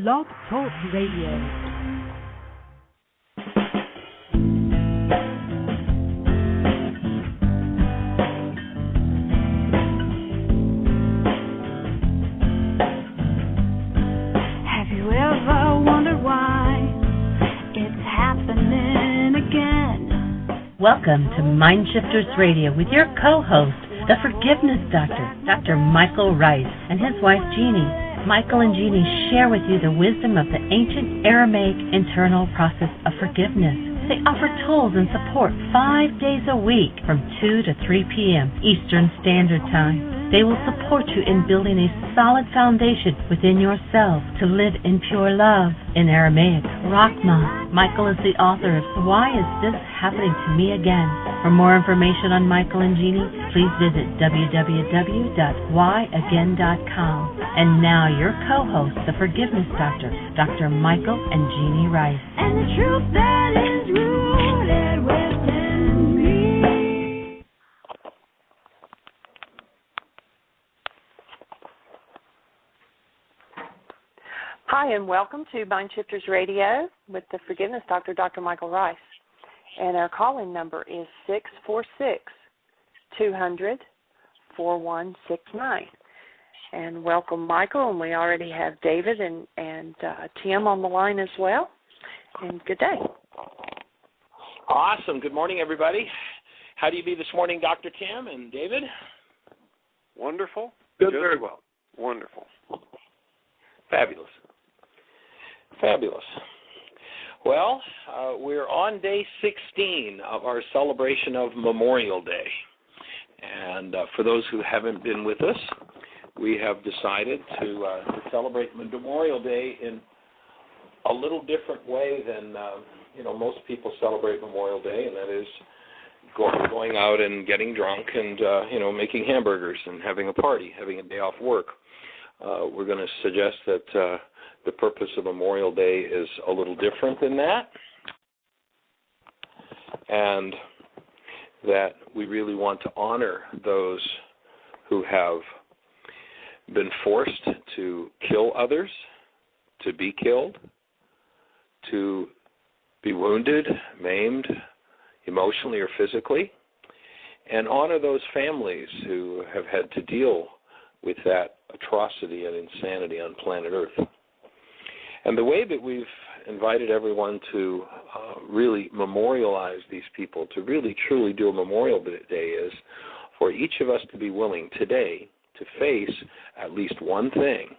Blog Talk Radio. Welcome to Mind Shifters Radio with your co-host, the Forgiveness Doctor, Dr. Michael Ryce, and his wife Jeannie. Michael and Jeannie share with you the wisdom of the ancient Aramaic internal process of forgiveness. They offer tools and support 5 days a week from 2 to 3 p.m. Eastern Standard Time. They will support you in building a solid foundation within yourself to live in pure love. In Aramaic, Rahma. Michael is the author of Why Is This Happening to Me Again? For more information on Michael and Jeannie, please visit www.whyagain.com. And now your co-host, the Forgiveness Doctor, Dr. Michael and Jeannie Ryce. And the truth that is rooted within me. Hi, and welcome to Mind Shifters Radio with the Forgiveness Doctor, Dr. Michael Ryce. And our call-in number is 646-200-4169. And welcome, Michael, and we already have David and Tim on the line as well. And good day. Awesome. Good morning, everybody. How do you be this morning, Dr. Tim and David? Wonderful. Good, very well. Wonderful. Fabulous. Well, we're on day 16 of our celebration of Memorial Day. And for those who haven't been with us, we have decided to celebrate Memorial Day in a little different way than most people celebrate Memorial Day, and that is going out and getting drunk and making hamburgers and having a party, having a day off work. We're going to suggest that the purpose of Memorial Day is a little different than that, and that we really want to honor those who have been forced to kill others, to be killed, to be wounded, maimed, emotionally or physically, and honor those families who have had to deal with that atrocity and insanity on planet Earth. And the way that we've invited everyone to really memorialize these people, to really truly do a Memorial Day, is for each of us to be willing today to face at least one thing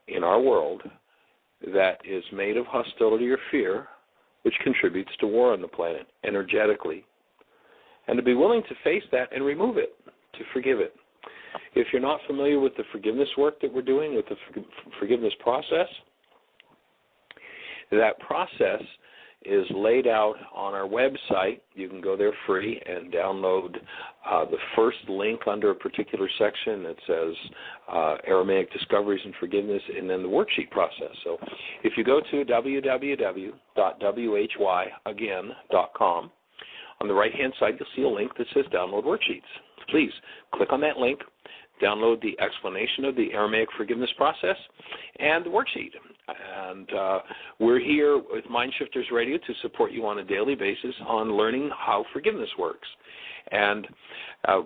in our world that is made of hostility or fear, which contributes to war on the planet energetically, and to be willing to face that and remove it, to forgive it. If you're not familiar with the forgiveness work that we're doing, with the forgiveness process, that process is laid out on our website. You can go there free and download the first link under a particular section that says Aramaic Discoveries and Forgiveness, and then the worksheet process. So if you go to www.whyagain.com, on the right-hand side you'll see a link that says Download Worksheets. Please click on that link, download the explanation of the Aramaic forgiveness process and the worksheet. And we're here with Mind Shifters Radio to support you on a daily basis on learning how forgiveness works. And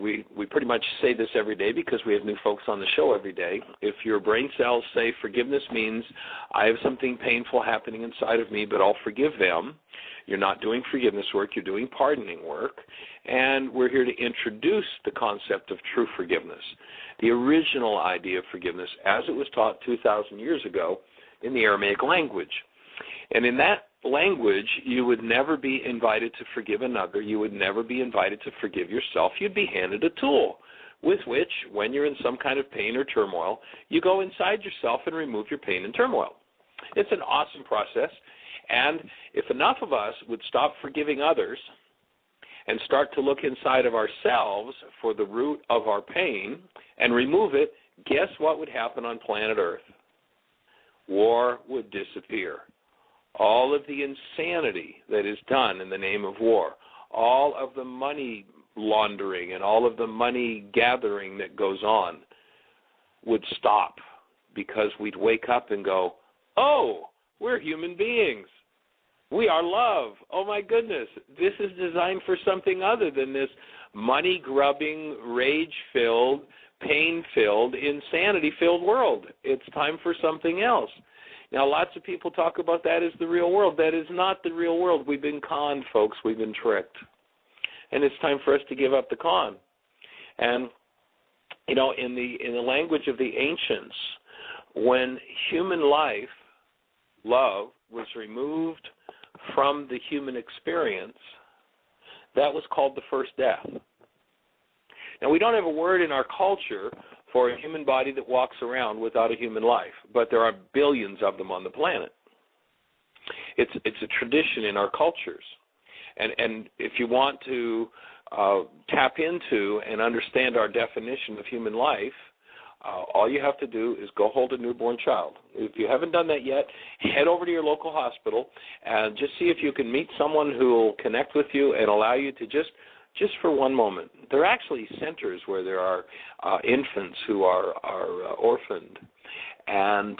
we pretty much say this every day because we have new folks on the show every day. If your brain cells say forgiveness means I have something painful happening inside of me, but I'll forgive them, you're not doing forgiveness work, you're doing pardoning work. And we're here to introduce the concept of true forgiveness, the original idea of forgiveness as it was taught 2,000 years ago in the Aramaic language. And in that language, you would never be invited to forgive another. You would never be invited to forgive yourself. You'd be handed a tool with which, when you're in some kind of pain or turmoil, you go inside yourself and remove your pain and turmoil. It's an awesome process. And if enough of us would stop forgiving others and start to look inside of ourselves for the root of our pain and remove it, guess what would happen on planet Earth? War would disappear. All of the insanity that is done in the name of war, all of the money laundering and all of the money gathering that goes on would stop because we'd wake up and go, Oh, we're human beings. We are love. Oh, my goodness. This is designed for something other than this money-grubbing, rage-filled, pain-filled, insanity-filled world. It's time for something else. Now, lots of people talk about that as the real world. That is not the real world. We've been conned, folks. We've been tricked. And it's time for us to give up the con. And, you know, in the language of the ancients, when human life, love, was removed from the human experience, that was called the first death. Now, we don't have a word in our culture for a human body that walks around without a human life, but there are billions of them on the planet. It's a tradition in our cultures. And if you want to tap into and understand our definition of human life, all you have to do is go hold a newborn child. If you haven't done that yet, head over to your local hospital and just see if you can meet someone who will connect with you and allow you to just for one moment. There are actually centers where there are infants who are orphaned, and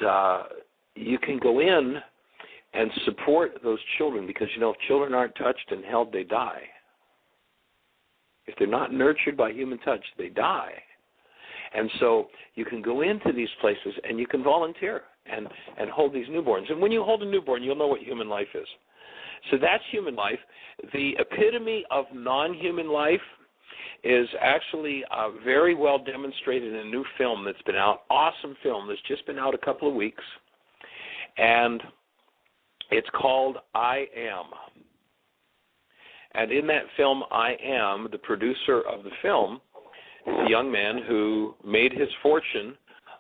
you can go in and support those children because, you know, if children aren't touched and held, they die. If they're not nurtured by human touch, they die. And so you can go into these places and you can volunteer and hold these newborns. And when you hold a newborn, you'll know what human life is. So that's human life. The epitome of non-human life is actually very well demonstrated in a new film that's been out, awesome film that's just been out a couple of weeks. And it's called I Am. And in that film, I Am, the producer of the film, is a young man who made his fortune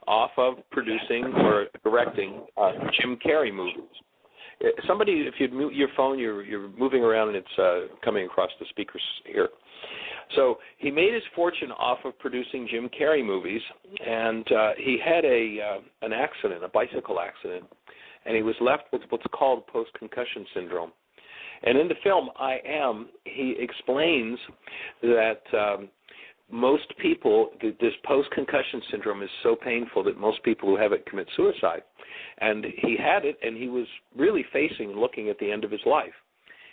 off of producing or directing Jim Carrey movies. Somebody, if you mute your phone, you're moving around and it's coming across the speakers here. So he made his fortune off of producing Jim Carrey movies, and he had an accident, a bicycle accident, and he was left with what's called post-concussion syndrome. And in the film, I Am, he explains that most people, this post-concussion syndrome is so painful that most people who have it commit suicide. And he had it, and he was really looking at the end of his life.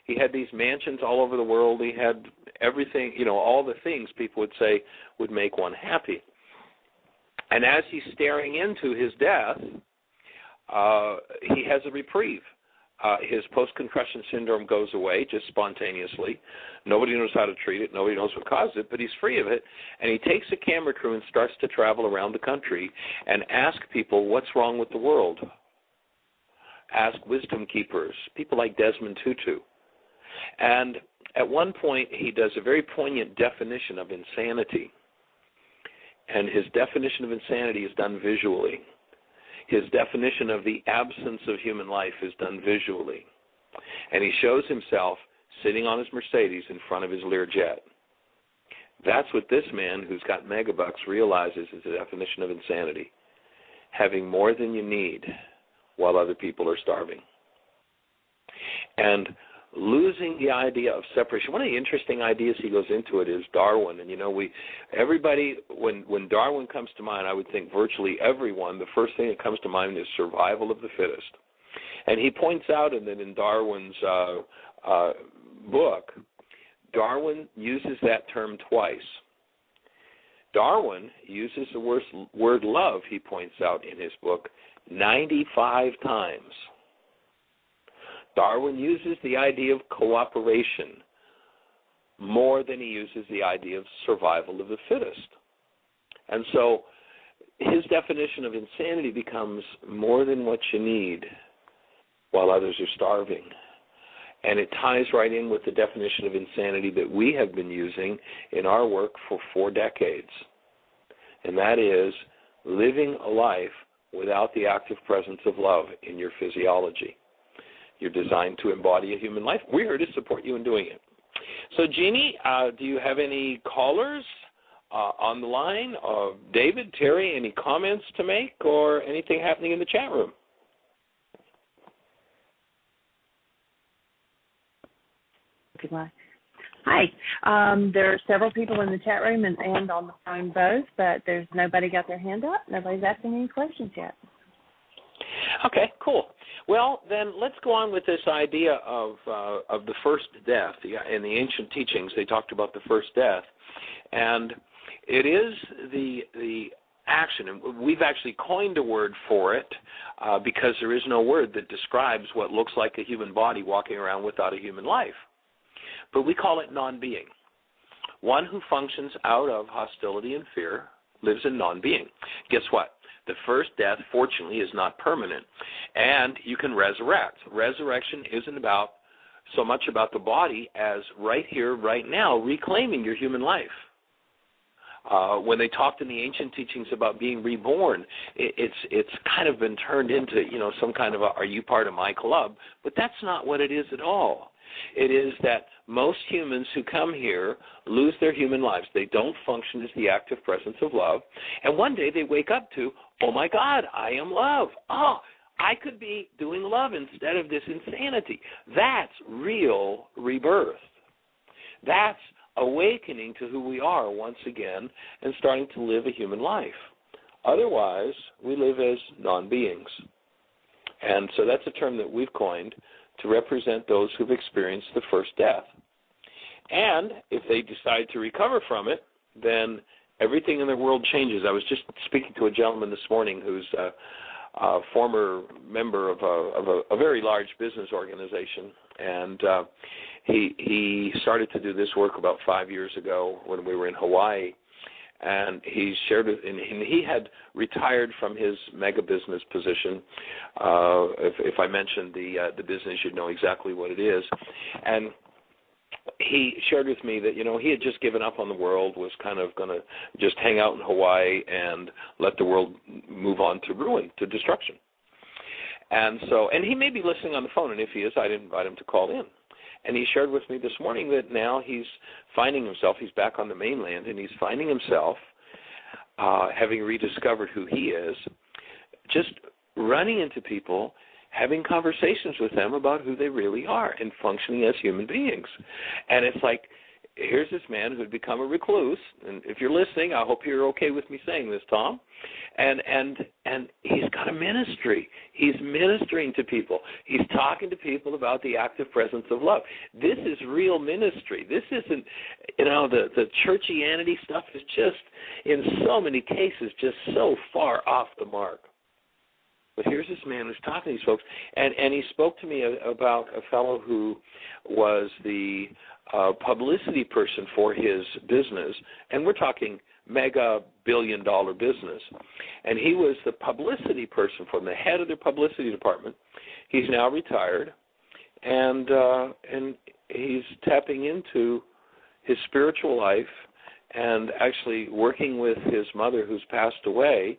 He had these mansions all over the world. He had everything, you know, all the things people would say would make one happy. And as he's staring into his death, he has a reprieve. His post-concussion syndrome goes away just spontaneously. Nobody knows how to treat it. Nobody knows what caused it, but he's free of it. And he takes a camera crew and starts to travel around the country and ask people what's wrong with the world. Ask wisdom keepers, people like Desmond Tutu. And at one point, he does a very poignant definition of insanity. And his definition of insanity is done visually. His definition of the absence of human life is done visually. And he shows himself sitting on his Mercedes in front of his Learjet. That's what this man who's got megabucks realizes is the definition of insanity. Having more than you need while other people are starving. And losing the idea of separation. One of the interesting ideas he goes into it is Darwin. And, you know, everybody, when Darwin comes to mind, I would think virtually everyone, the first thing that comes to mind is survival of the fittest. And he points out that in Darwin's book, Darwin uses that term twice. Darwin uses the word love, he points out in his book, 95 times. Darwin uses the idea of cooperation more than he uses the idea of survival of the fittest. And so his definition of insanity becomes more than what you need while others are starving. And it ties right in with the definition of insanity that we have been using in our work for 4 decades. And that is living a life without the active presence of love in your physiology. You're designed to embody a human life. We're here to support you in doing it. So, Jeannie, do you have any callers on the line? David, Terry, any comments to make or anything happening in the chat room? Hi. There are several people in the chat room and on the phone both, but there's nobody got their hand up. Nobody's asking any questions yet. Okay, cool. Well, then let's go on with this idea of the first death. In the ancient teachings, they talked about the first death, and it is the action. And we've actually coined a word for it because there is no word that describes what looks like a human body walking around without a human life. But we call it non-being. One who functions out of hostility and fear lives in non-being. Guess what? The first death, fortunately, is not permanent, and you can resurrect. Resurrection isn't about so much about the body as right here, right now, reclaiming your human life. When they talked in the ancient teachings about being reborn, it's kind of been turned into, some kind of are you part of my club? But that's not what it is at all. It is that most humans who come here lose their human lives. They don't function as the active presence of love. And one day they wake up to, oh, my God, I am love. Oh, I could be doing love instead of this insanity. That's real rebirth. That's awakening to who we are once again and starting to live a human life. Otherwise, we live as non-beings. And so that's a term that we've coined to represent those who've experienced the first death. And if they decide to recover from it, then everything in their world changes. I was just speaking to a gentleman this morning who's a former member of a very large business organization, and he started to do this work about 5 years ago when we were in Hawaii. And he shared it, and he had retired from his mega business position. If I mentioned the business, you'd know exactly what it is. And he shared with me that, he had just given up on the world, was kind of going to just hang out in Hawaii and let the world move on to ruin, to destruction. And he may be listening on the phone, and if he is, I'd invite him to call in. And he shared with me this morning that now he's finding himself, he's back on the mainland, and he's finding himself, having rediscovered who he is, just running into people, having conversations with them about who they really are and functioning as human beings. And it's like, here's this man who had become a recluse, and if you're listening, I hope you're okay with me saying this, Tom, and he's got a ministry. He's ministering to people. He's talking to people about the active presence of love. This is real ministry. This isn't, the churchianity stuff is just, in so many cases, just so far off the mark. But here's this man who's talking to these folks, and he spoke to me about a fellow who was the publicity person for his business, and we're talking mega billion-dollar business. And he was the publicity person for them, the head of their publicity department. He's now retired, and he's tapping into his spiritual life and actually working with his mother who's passed away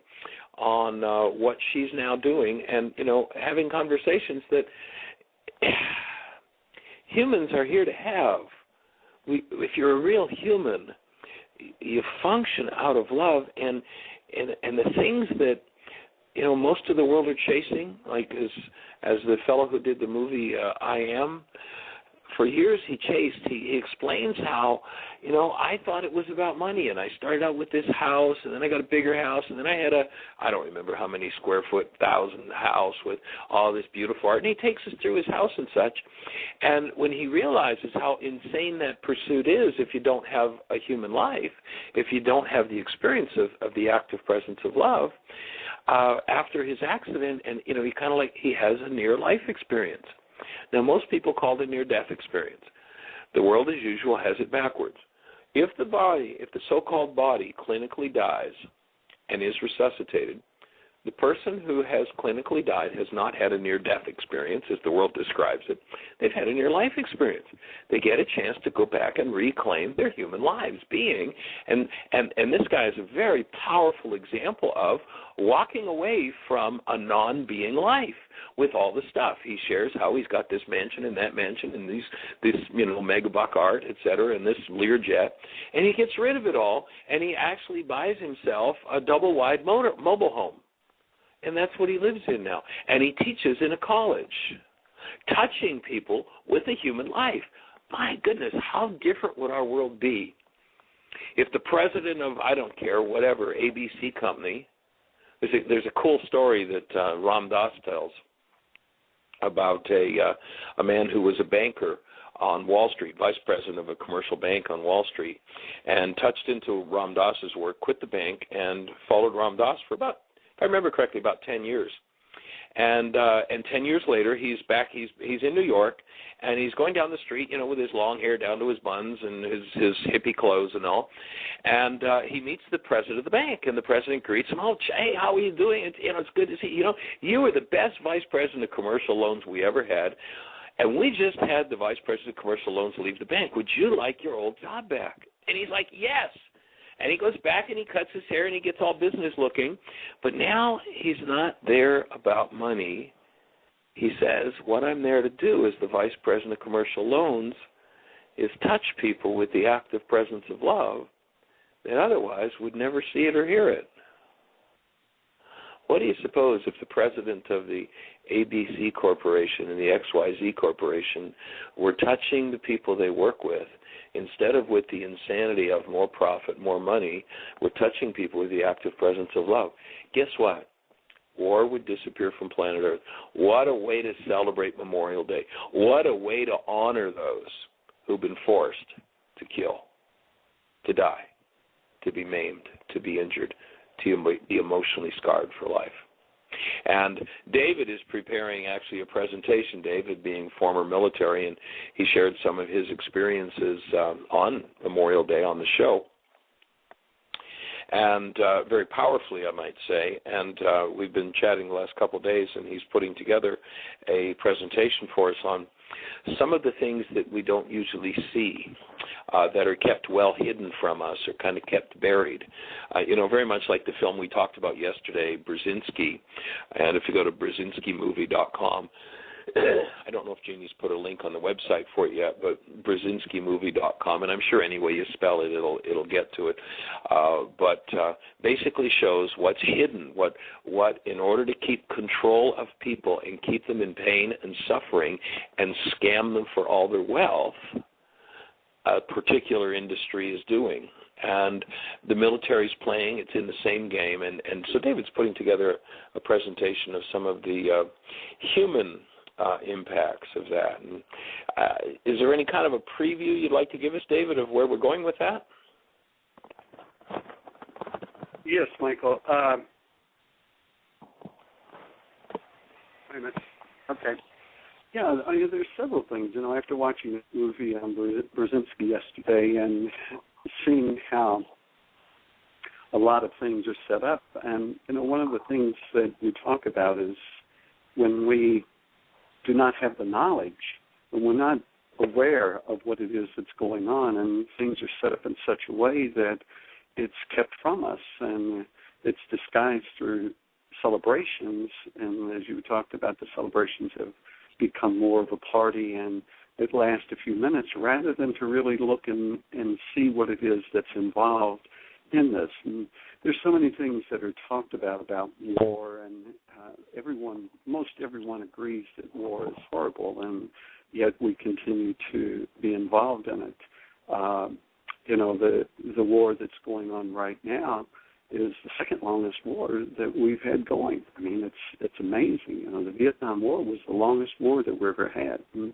on what she's now doing, and having conversations that humans are here to have. If you're a real human, you function out of love, and the things that most of the world are chasing, like as the fellow who did the movie I Am. For years he explains how, I thought it was about money, and I started out with this house, and then I got a bigger house, and then I had I don't remember how many square foot, 1,000 house with all this beautiful art, and he takes us through his house and such. And when he realizes how insane that pursuit is if you don't have a human life, if you don't have the experience of the active presence of love, after his accident, and, he has a near-life experience. Now, most people call it a near-death experience. The world, as usual, has it backwards. If the so-called body clinically dies and is resuscitated, the person who has clinically died has not had a near-death experience, as the world describes it. They've had a near-life experience. They get a chance to go back and reclaim their human lives, being, and this guy is a very powerful example of walking away from a non-being life with all the stuff. He shares how he's got this mansion and that mansion and this megabuck art, et cetera, and this Learjet, and he gets rid of it all, and he actually buys himself a double-wide mobile home. And that's what he lives in now. And he teaches in a college, touching people with a human life. My goodness, how different would our world be if the president of, I don't care, whatever, ABC company there's a cool story that Ram Dass tells about a man who was a banker on Wall Street, vice president of a commercial bank on Wall Street, and touched into Ram Dass's work, quit the bank, and followed Ram Dass for about, if I remember correctly, about 10 years. And 10 years later, he's back. He's in New York, and he's going down the street, with his long hair down to his buns and his hippie clothes and all. And he meets the president of the bank, and the president greets him. Oh, Jay, how are you doing? It's good to see you. You were the best vice president of commercial loans we ever had, and we just had the vice president of commercial loans leave the bank. Would you like your old job back? And he's like, yes. And he goes back and he cuts his hair and he gets all business looking. But now he's not there about money. He says, what I'm there to do as the vice president of commercial loans is touch people with the active presence of love that otherwise would never see it or hear it. What do you suppose if the president of the ABC Corporation and the XYZ Corporation were touching the people they work with, instead of with the insanity of more profit, more money, we're touching people with the active presence of love? Guess what? War would disappear from planet Earth. What a way to celebrate Memorial Day. What a way to honor those who've been forced to kill, to die, to be maimed, to be injured, to be emotionally scarred for life. And David is preparing actually a presentation, David being former military, and he shared some of his experiences on Memorial Day on the show, and very powerfully, I might say. And we've been chatting the last couple of days, and he's putting together a presentation for us on some of the things that we don't usually see, that are kept well hidden from us or kind of kept buried. Very much like the film we talked about yesterday, Burzynski. And if you go to burzynskimovie.com, I don't know if Jeannie's put a link on the website for it yet, but burzynskimovie.com, and I'm sure any way you spell it, it'll get to it. But basically shows what's hidden, what in order to keep control of people and keep them in pain and suffering and scam them for all their wealth, a particular industry is doing. And the military's playing, it's in the same game. And so David's putting together a presentation of some of the human impacts of that. And, is there any kind of a preview you'd like to give us, David, of where we're going with that? Yes, Michael. Wait a minute. Okay. Yeah, there's several things. After watching the movie on Burzynski yesterday and seeing how a lot of things are set up, and one of the things that we talk about is when we do not have the knowledge, when we're not aware of what it is that's going on, and things are set up in such a way that it's kept from us, and it's disguised through celebrations. And as you talked about, the celebrations have become more of a party, and it lasts a few minutes rather than to really look and see what it is that's involved in this. And there's so many things that are talked about war, and most everyone agrees that war is horrible, and yet we continue to be involved in it. The war that's going on right now is the second longest war that we've had going. I mean, it's amazing. The Vietnam War was the longest war that we ever had. And,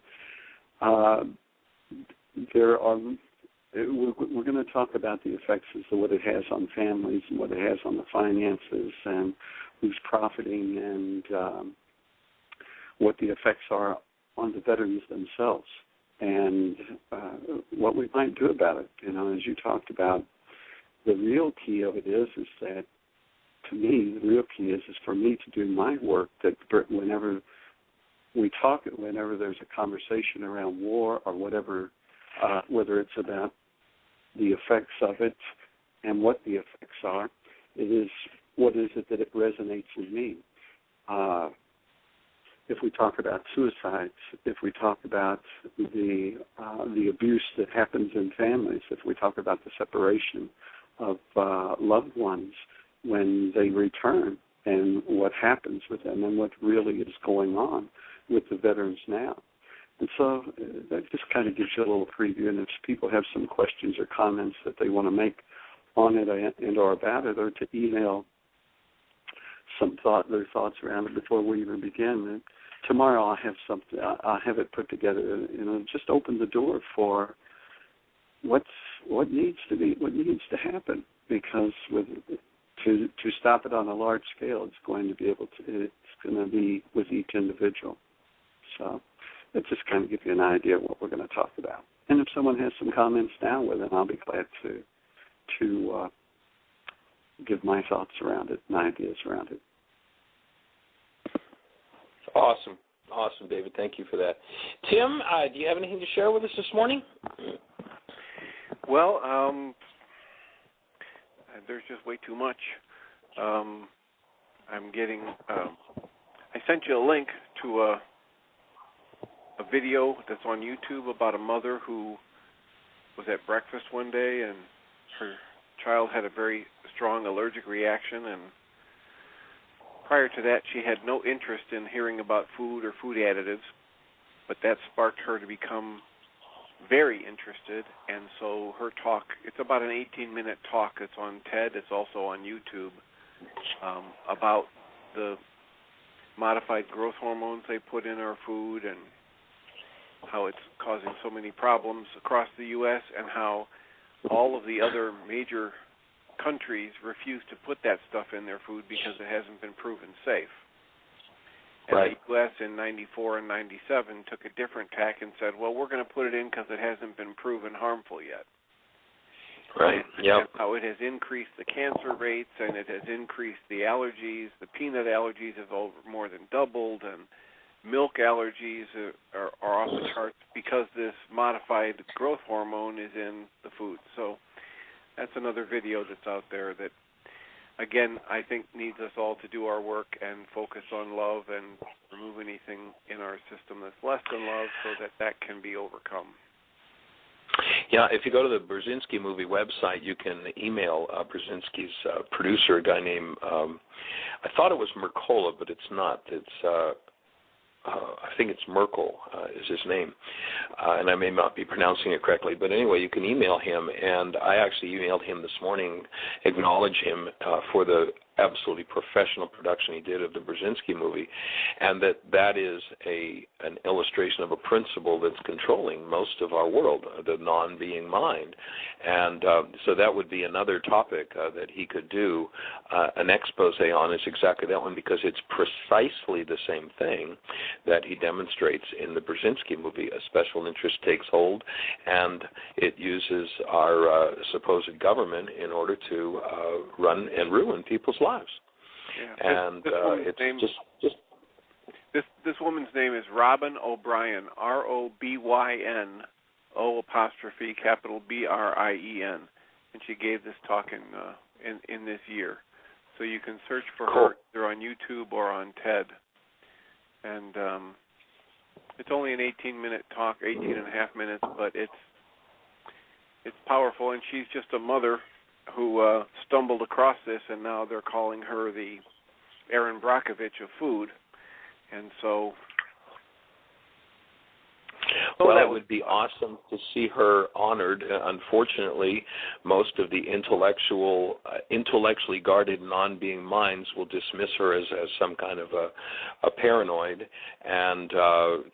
we're going to talk about the effects as to what it has on families and what it has on the finances and who's profiting and what the effects are on the veterans themselves and what we might do about it. As you talked about, the real key of it is that, to me, the real key is for me to do my work, that whenever there's a conversation around war or whatever, whether it's about the effects of it and what the effects are, it is what is it that it resonates in me. If we talk about suicides, if we talk about the abuse that happens in families, if we talk about the separation of loved ones when they return and what happens with them and what really is going on with the veterans now. And so that just kind of gives you a little preview. And if people have some questions or comments that they want to make on it and or about it, or to email their thoughts around it before we even begin. And tomorrow I'll have something. I'll have it put together. Just open the door for what needs to happen. Because to stop it on a large scale, it's going to be with each individual. So let's just kind of give you an idea of what we're going to talk about. And if someone has some comments down with it, I'll be glad to give my thoughts around it and ideas around it. Awesome, David. Thank you for that. Tim, do you have anything to share with us this morning? Well, there's just way too much. I sent you a link to a video that's on YouTube about a mother who was at breakfast one day and her child had a very strong allergic reaction, and prior to that she had no interest in hearing about food or food additives, but that sparked her to become very interested, and so her talk, it's about an 18-minute talk. It's on TED. It's also on YouTube, about the modified growth hormones they put in our food and how it's causing so many problems across the U.S. and how all of the other major countries refuse to put that stuff in their food because it hasn't been proven safe. And right. The U.S. in 94 and 97 took a different tack and said, well, we're going to put it in because it hasn't been proven harmful yet. Right, yep. And how it has increased the cancer rates and it has increased the allergies. The peanut allergies have more than doubled, and milk allergies are off the charts because this modified growth hormone is in the food. So that's another video that's out there that, again, I think needs us all to do our work and focus on love and remove anything in our system that's less than love so that can be overcome. Yeah, if you go to the Burzynski movie website, you can email Burzynski's producer, a guy named, I thought it was Mercola, but it's not. It's I think it's Merkel is his name, and I may not be pronouncing it correctly. But anyway, you can email him, and I actually emailed him this morning, acknowledge him for the absolutely professional production he did of the Burzynski movie, and that is an illustration of a principle that's controlling most of our world, the non-being mind. And so that would be another topic that he could do an expose on, is exactly that one, because it's precisely the same thing that he demonstrates in the Burzynski movie. A special interest takes hold, and it uses our supposed government in order to run and ruin people's lives. Yeah. And this woman's name is Robin O'Brien, ROBYN, O''BRIEN, and she gave this talk in this year. So you can search for her either on YouTube or on TED. And it's only an 18-minute talk, 18 and a half minutes, but it's powerful, and she's just a mother who stumbled across this, and now they're calling her the Erin Brockovich of food. And so... Well, that would be awesome to see her honored. Unfortunately, most of the intellectually guarded non-being minds will dismiss her as some kind of a paranoid and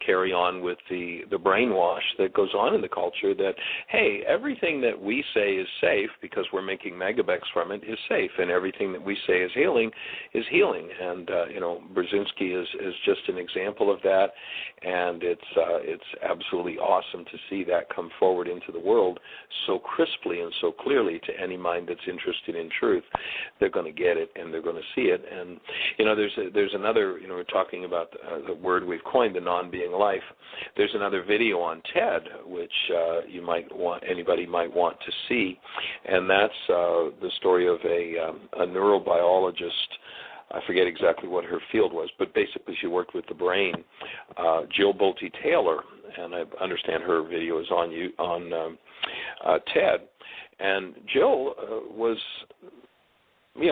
carry on with the brainwash that goes on in the culture that, hey, everything that we say is safe because we're making megabucks from it is safe, and everything that we say is healing is healing. And, Burzynski is just an example of that, and it's absolutely awesome to see that come forward into the world so crisply and so clearly to any mind that's interested in truth. They're going to get it and they're going to see it. And there's another. We're talking about the word we've coined, the non-being life. There's another video on TED which anybody might want to see, and that's the story of a neurobiologist. I forget exactly what her field was, but basically she worked with the brain, Jill Bolte Taylor, and I understand her video is on TED. And Jill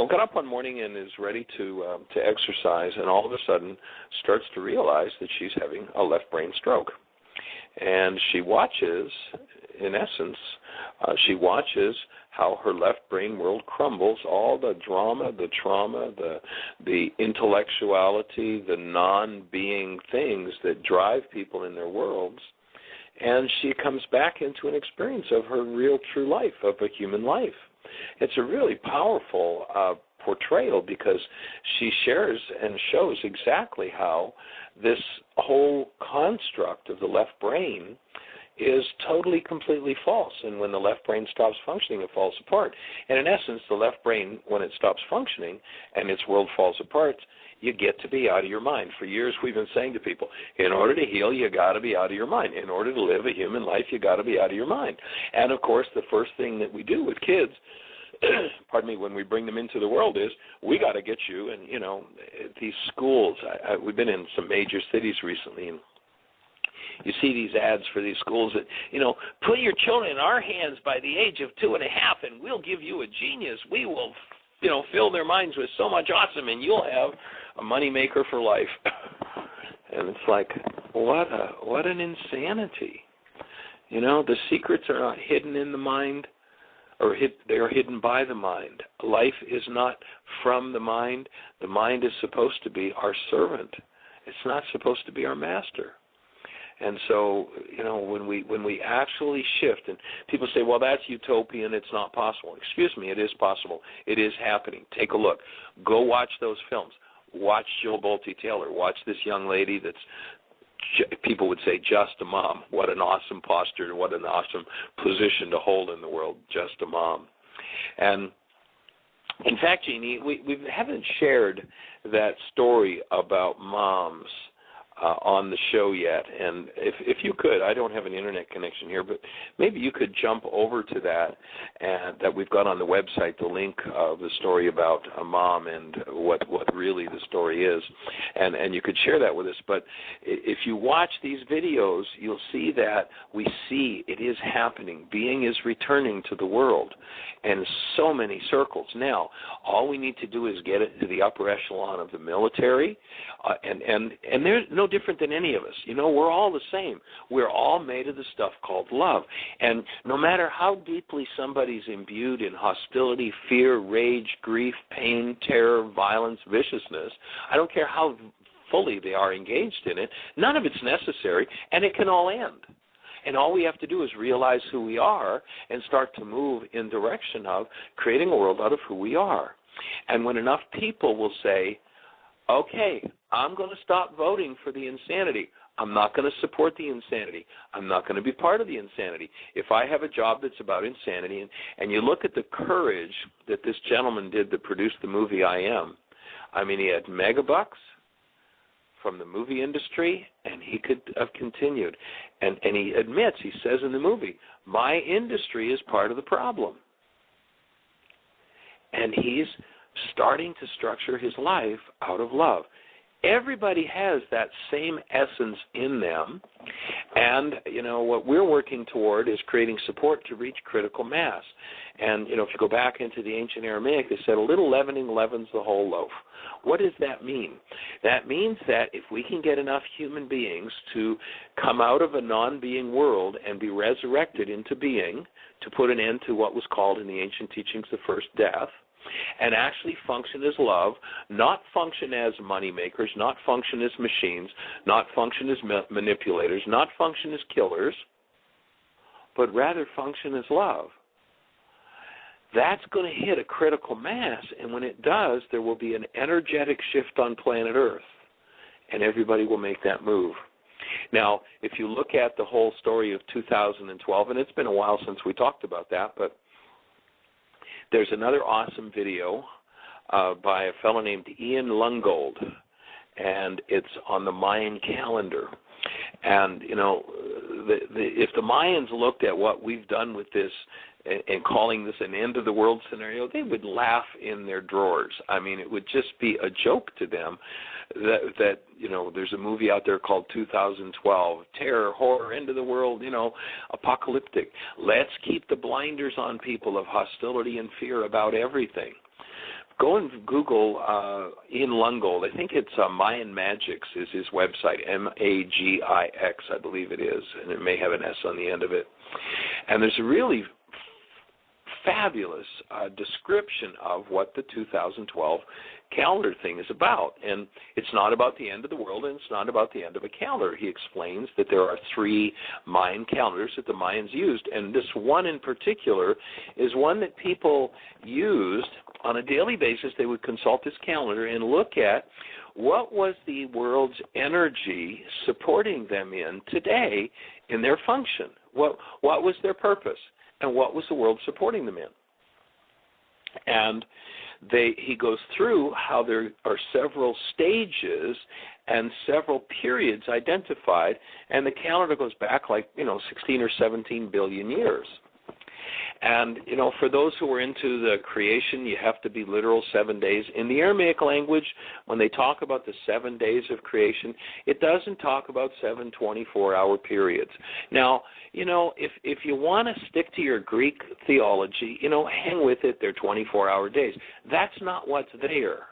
got up one morning and is ready to exercise, and all of a sudden starts to realize that she's having a left brain stroke. And she watches in essence, she watches how her left brain world crumbles, all the drama, the trauma, the intellectuality, the non-being things that drive people in their worlds, and she comes back into an experience of her real true life, of a human life. It's a really powerful portrayal because she shares and shows exactly how this whole construct of the left brain is totally, completely false. And when the left brain stops functioning, it falls apart. And in essence, the left brain, when it stops functioning and its world falls apart, you get to be out of your mind. For years, we've been saying to people, in order to heal, you got to be out of your mind. In order to live a human life, you got to be out of your mind. And, of course, the first thing that we do with kids, pardon me, when we bring them into the world is we got to get you. And, you know, these schools, we've been in some major cities recently, and you see these ads for these schools that, you know, put your children in our hands by the age of 2.5 and we'll give you a genius. We will, you know, fill their minds with so much awesome and you'll have a money maker for life. And it's like, what an insanity. You know, the secrets are not hidden in the mind, or they are hidden by the mind. Life is not from the mind. The mind is supposed to be our servant. It's not supposed to be our master. And so, you know, when we actually shift, and people say, well, that's utopian, it's not possible. Excuse me, it is possible. It is happening. Take a look. Go watch those films. Watch Bolte Taylor. Watch this young lady that's, people would say, just a mom. What an awesome posture, what an awesome position to hold in the world, just a mom. And in fact, Jeannie, we haven't shared that story about moms on the show yet, and if you could, I don't have an internet connection here, but maybe you could jump over to that, and that we've got on the website, the link of the story about a mom and what really the story is, and you could share that with us. But if you watch these videos, you'll see that we see it is happening. Being is returning to the world in so many circles. Now, all we need to do is get it to the upper echelon of the military, and they're no different than any of us. You know, we're all the same. We're all made of the stuff called love. And no matter how deeply somebody's imbued in hostility, fear, rage, grief, pain, terror, violence, viciousness, I don't care how fully they are engaged in it, none of it's necessary, and it can all end. And all we have to do is realize who we are and start to move in direction of creating a world out of who we are. And when enough people will say, okay, I'm going to stop voting for the insanity. I'm not going to support the insanity. I'm not going to be part of the insanity. If I have a job that's about insanity, and you look at the courage that this gentleman did that produced the movie I Am, I mean, he had megabucks from the movie industry, and he could have continued. And he admits, he says in the movie, my industry is part of the problem. And he's starting to structure his life out of love. Everybody has that same essence in them, and, you know, what we're working toward is creating support to reach critical mass. And, you know, if you go back into the ancient Aramaic, they said a little leavening leavens the whole loaf. What does that mean? That means that if we can get enough human beings to come out of a non-being world and be resurrected into being, to put an end to what was called in the ancient teachings the first death, and actually function as love, not function as money makers, not function as machines, not function as manipulators, not function as killers, but rather function as love. That's going to hit a critical mass, and when it does, there will be an energetic shift on planet Earth, and everybody will make that move. Now, if you look at the whole story of 2012, and it's been a while since we talked about that, but there's another awesome video by a fellow named Lun-gold, and it's on the Mayan calendar. And, you know, if the Mayans looked at what we've done with this and calling this an end-of-the-world scenario, they would laugh in their drawers. I mean, it would just be a joke to them that you know, there's a movie out there called 2012, terror, horror, end of the world, you know, apocalyptic. Let's keep the blinders on people of hostility and fear about everything. go and Google Ian Lun-gold. I think it's Mayan Magics is his website, Magix, I believe it is, and it may have an S on the end of it. And there's a really fabulous description of what the 2012 calendar thing is about. And it's not about the end of the world, and it's not about the end of a calendar. He explains that there are 3 Mayan calendars that the Mayans used, and this one in particular is one that people used on a daily basis. They would consult this calendar and look at what was the world's energy supporting them in today in their function. What was their purpose, and what was the world supporting them in? And he goes through how there are several stages and several periods identified, and the calendar goes back 16 or 17 billion years. And, for those who are into the creation, you have to be literal 7 days. In the Aramaic language, when they talk about the 7 days of creation, it doesn't talk about 7 24-hour periods. Now, if you want to stick to your Greek theology, hang with it, they're 24-hour days. That's not what's there.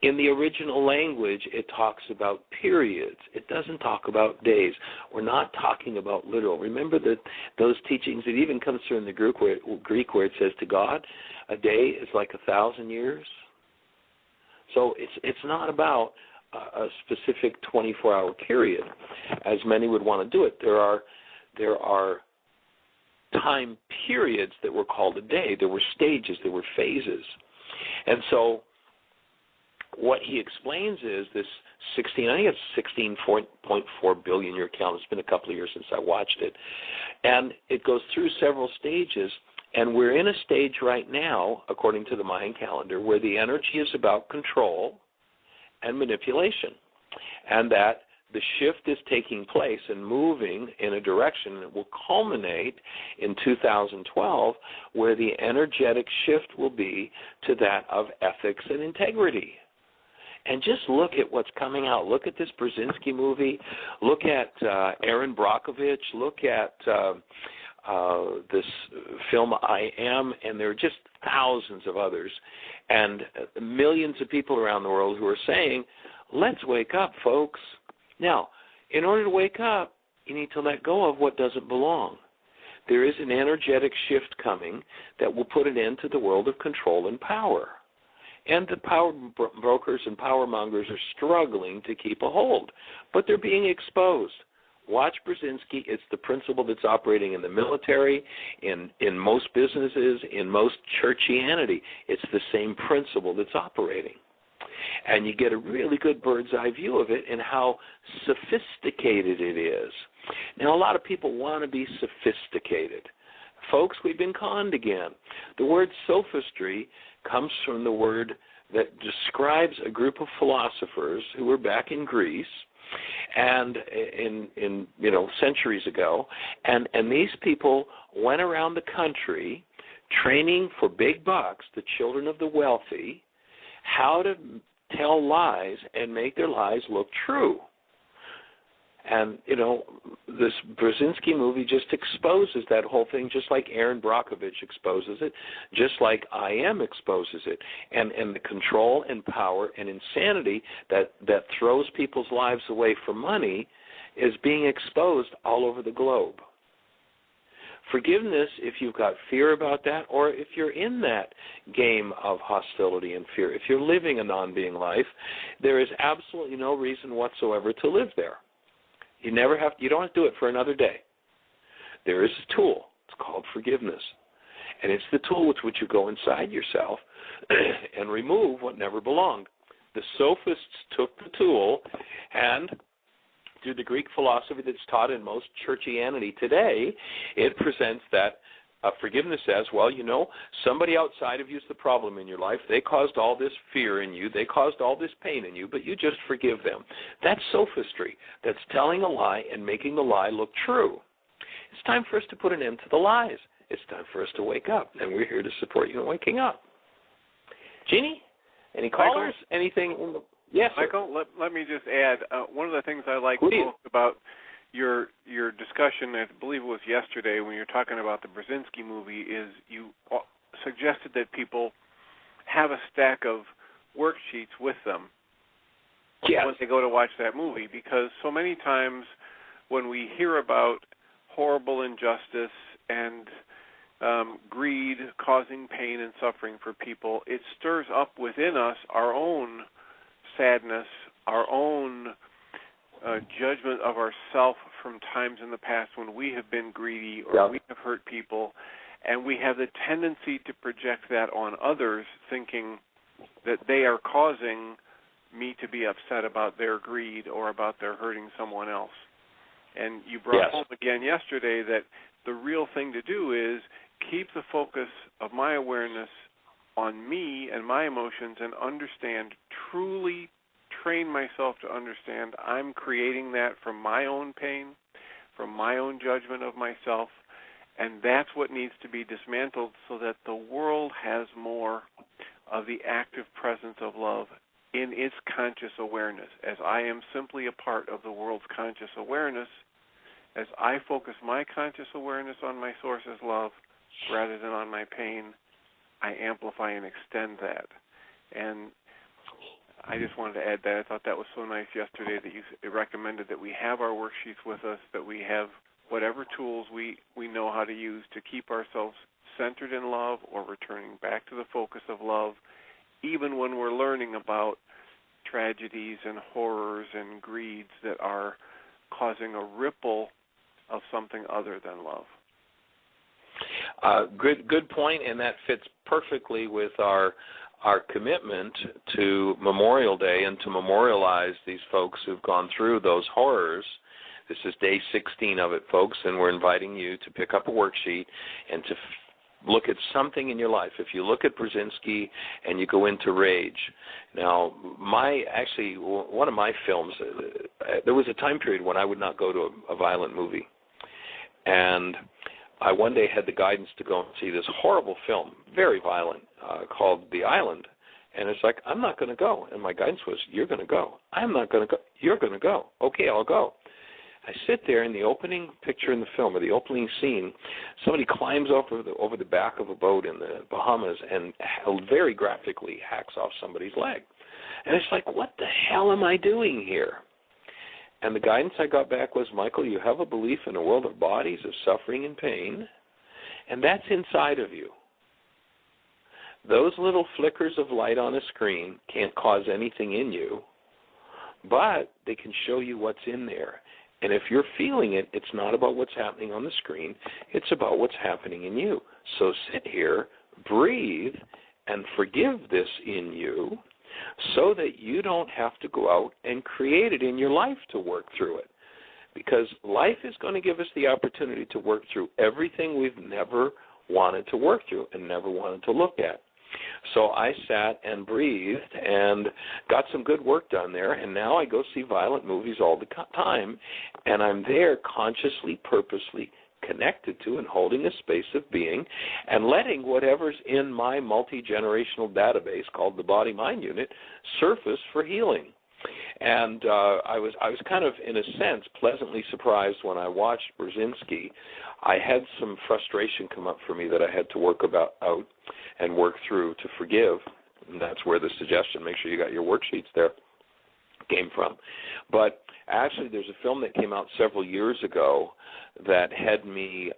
In the original language, it talks about periods. It doesn't talk about days. We're not talking about literal. Remember that those teachings, it even comes through in the Greek where it says to God, a day is like 1,000 years. So it's not about a specific 24-hour period, as many would want to do it. There are time periods that were called a day. There were stages. There were phases. And so what he explains is this 16.4 billion year calendar. It's been a couple of years since I watched it. And it goes through several stages, and we're in a stage right now, according to the Mayan calendar, where the energy is about control and manipulation, and that the shift is taking place and moving in a direction that will culminate in 2012, where the energetic shift will be to that of ethics and integrity. And just look at what's coming out. Look at this Burzynski movie. Look at Aaron Brockovich. Look at this film I Am, and there are just thousands of others, and millions of people around the world who are saying, let's wake up, folks. Now, in order to wake up, you need to let go of what doesn't belong. There is an energetic shift coming that will put an end to the world of control and power. And the power brokers and power mongers are struggling to keep a hold, but they're being exposed. Watch Burzynski. It's the principle that's operating in the military, in most businesses, in most churchianity. It's the same principle that's operating. And you get a really good bird's eye view of it and how sophisticated it is. Now, a lot of people want to be sophisticated. Folks, we've been conned again. The word sophistry comes from the word that describes a group of philosophers who were back in Greece and in centuries ago, and these people went around the country training for big bucks the children of the wealthy how to tell lies and make their lies look true. And, this Burzynski movie just exposes that whole thing, just like Aaron Brockovich exposes it, just like I Am exposes it. And the control and power and insanity that throws people's lives away for money is being exposed all over the globe. Forgiveness, if you've got fear about that, or if you're in that game of hostility and fear, if you're living a non-being life, there is absolutely no reason whatsoever to live there. You don't have to do it for another day. There is a tool. It's called forgiveness. And it's the tool with which you go inside yourself and remove what never belonged. The sophists took the tool, and through the Greek philosophy that's taught in most churchianity today, it presents that forgiveness as, somebody outside of you is the problem in your life. They caused all this fear in you. They caused all this pain in you, but you just forgive them. That's sophistry. That's telling a lie and making the lie look true. It's time for us to put an end to the lies. It's time for us to wake up, and we're here to support you in waking up. Jeannie, any callers? Michael? Anything? Yes, sir. Michael, let me just add, one of the things I like most about your discussion, I believe it was yesterday when you were talking about the Burzynski movie, is you suggested that people have a stack of worksheets with them Yes. when they go to watch that movie, because so many times when we hear about horrible injustice and greed causing pain and suffering for people, it stirs up within us our own sadness, our own judgment of ourself from times in the past when we have been greedy or we have hurt people, and we have the tendency to project that on others, thinking that they are causing me to be upset about their greed or about their hurting someone else. And you brought home again yesterday that the real thing to do is keep the focus of my awareness on me and my emotions and understand, truly train myself to understand I'm creating that from my own pain, from my own judgment of myself, and that's what needs to be dismantled so that the world has more of the active presence of love in its conscious awareness. As I am simply a part of the world's conscious awareness, as I focus my conscious awareness on my source's love rather than on my pain, I amplify and extend that. And I just wanted to add that. I thought that was so nice yesterday that you recommended that we have our worksheets with us, that we have whatever tools we know how to use to keep ourselves centered in love or returning back to the focus of love, even when we're learning about tragedies and horrors and greeds that are causing a ripple of something other than love. Good point, and that fits perfectly with our commitment to Memorial Day and to memorialize these folks who've gone through those horrors. This is day 16 of it, folks, and we're inviting you to pick up a worksheet and to look at something in your life. If you look at Burzynski and you go into rage. Now, one of my films, there was a time period when I would not go to a violent movie. And I one day had the guidance to go and see this horrible film, very violent, called The Island. And it's like, I'm not going to go. And my guidance was, you're going to go. I'm not going to go. You're going to go. Okay, I'll go. I sit there in the opening picture in the film, or the opening scene, somebody climbs over the back of a boat in the Bahamas and very graphically hacks off somebody's leg. And it's like, what the hell am I doing here? And the guidance I got back was, Michael, you have a belief in a world of bodies, of suffering and pain, and that's inside of you. Those little flickers of light on a screen can't cause anything in you, but they can show you what's in there. And if you're feeling it, it's not about what's happening on the screen. It's about what's happening in you. So sit here, breathe, and forgive this in you so that you don't have to go out and create it in your life to work through it. Because life is going to give us the opportunity to work through everything we've never wanted to work through and never wanted to look at. So I sat and breathed and got some good work done there, and now I go see violent movies all the time, and I'm there consciously, purposely connected to and holding a space of being and letting whatever's in my multi-generational database called the body-mind unit surface for healing. And I was kind of, in a sense, pleasantly surprised when I watched Burzynski. I had some frustration come up for me that I had to work out and work through to forgive. And that's where the suggestion, make sure you got your worksheets there, came from. But actually, there's a film that came out several years ago that had me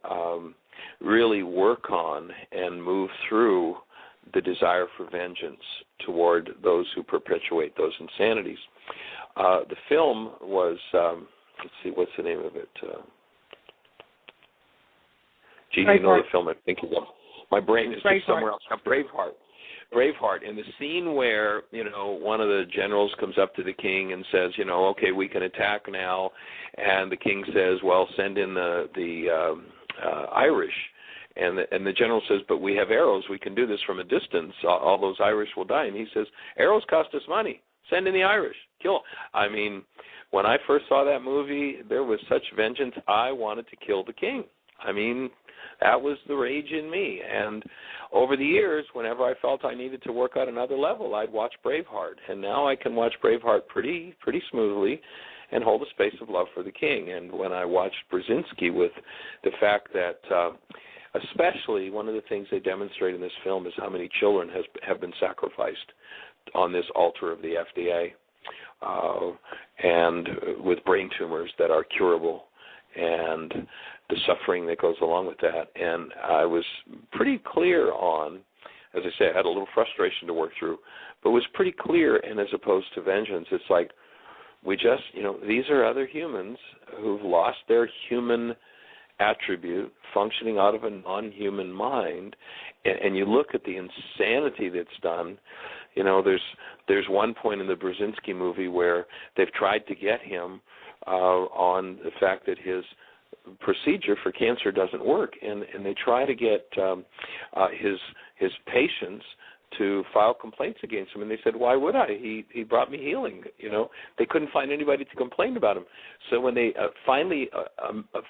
really work on and move through the desire for vengeance toward those who perpetuate those insanities. The film was, let's see, what's the name of it? Gee, you know the film I'm thinking of. My brain is just somewhere else. Braveheart. In the scene where, one of the generals comes up to the king and says, okay, we can attack now. And the king says, well, send in the Irish. And the general says, but we have arrows. We can do this from a distance. All those Irish will die. And he says, arrows cost us money. Send in the Irish. Kill. I mean, when I first saw that movie, there was such vengeance. I wanted to kill the king. I mean, that was the rage in me. And over the years, whenever I felt I needed to work out another level, I'd watch Braveheart. And now I can watch Braveheart pretty smoothly and hold a space of love for the king. And when I watched Burzynski with the fact that Especially, one of the things they demonstrate in this film is how many children have been sacrificed on this altar of the FDA, and with brain tumors that are curable, and the suffering that goes along with that. And I was pretty clear on, as I say, I had a little frustration to work through, but was pretty clear, and as opposed to vengeance, it's like, we just, these are other humans who've lost their human attribute functioning out of a non-human mind, and you look at the insanity that's done. There's one point in the Burzynski movie where they've tried to get him on the fact that his procedure for cancer doesn't work, and they try to get his patients to file complaints against him, and they said, why would I? He brought me healing. They couldn't find anybody to complain about him. So when they finally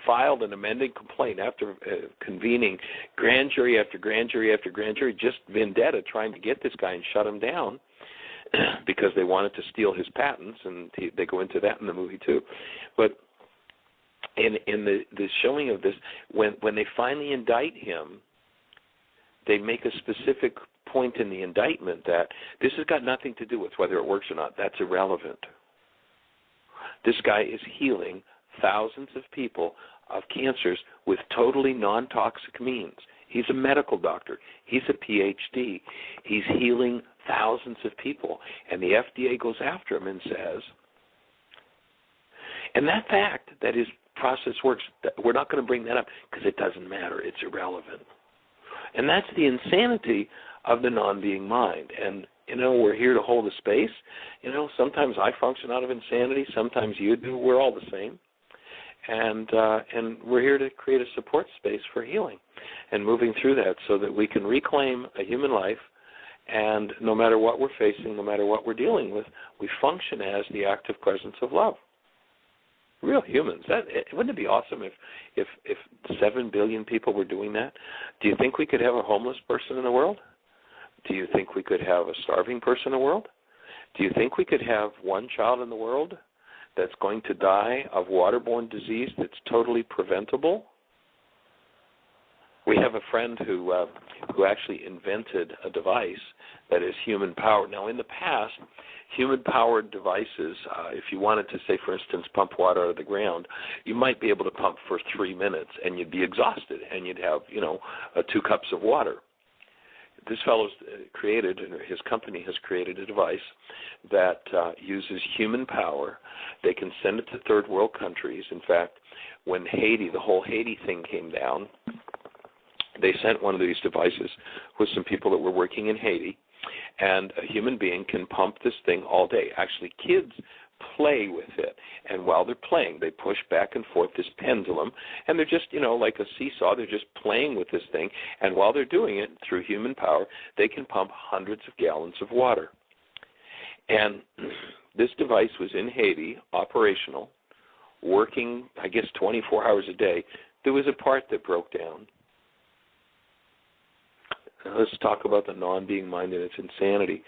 filed an amended complaint after convening grand jury after grand jury after grand jury, just vendetta, trying to get this guy and shut him down because they wanted to steal his patents, and they go into that in the movie too. But in the showing of this, when they finally indict him, they make a specific point in the indictment that this has got nothing to do with whether it works or not. That's irrelevant. This guy is healing thousands of people of cancers with totally non-toxic means. He's a medical doctor. He's a PhD. He's healing thousands of people. And the FDA goes after him and says, and that fact that his process works, we're not going to bring that up because it doesn't matter. It's irrelevant. And that's the insanity of the non-being mind. And, we're here to hold a space. Sometimes I function out of insanity. Sometimes you do. We're all the same. And we're here to create a support space for healing and moving through that so that we can reclaim a human life, and no matter what we're facing, no matter what we're dealing with, we function as the active presence of love. Real humans. Wouldn't it be awesome if 7 billion people were doing that? Do you think we could have a homeless person in the world? Do you think we could have a starving person in the world? Do you think we could have one child in the world that's going to die of waterborne disease that's totally preventable? We have a friend who actually invented a device that is human-powered. Now, in the past, human-powered devices, if you wanted to, say, for instance, pump water out of the ground, you might be able to pump for 3 minutes, and you'd be exhausted, and you'd have, 2 cups of water. This fellow's created, and his company has created a device that uses human power. They can send it to third world countries. In fact, when Haiti, the whole Haiti thing came down, they sent one of these devices with some people that were working in Haiti, and a human being can pump this thing all day. Actually, kids play with it, and while they're playing, they push back and forth this pendulum, and they're just, like a seesaw, they're just playing with this thing, and while they're doing it, through human power, they can pump hundreds of gallons of water. And this device was in Haiti, operational, working, I guess, 24 hours a day. There was a part that broke down. Now let's talk about the non-being mind and its insanity.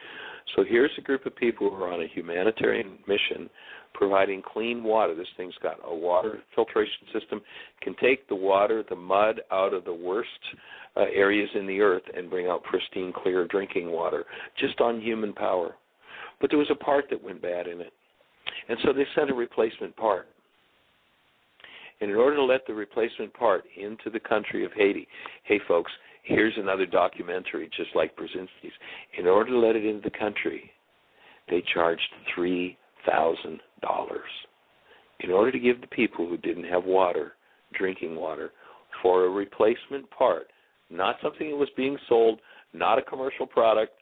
So here's a group of people who are on a humanitarian mission providing clean water. This thing's got a water filtration system, can take the water, the mud out of the worst areas in the earth and bring out pristine, clear drinking water, just on human power. But there was a part that went bad in it. And so they sent a replacement part. And in order to let the replacement part into the country of Haiti, hey, folks, here's another documentary just like Burzynski's. In order to let it into the country, they charged $3,000. In order to give the people who didn't have water, drinking water, for a replacement part, not something that was being sold, not a commercial product,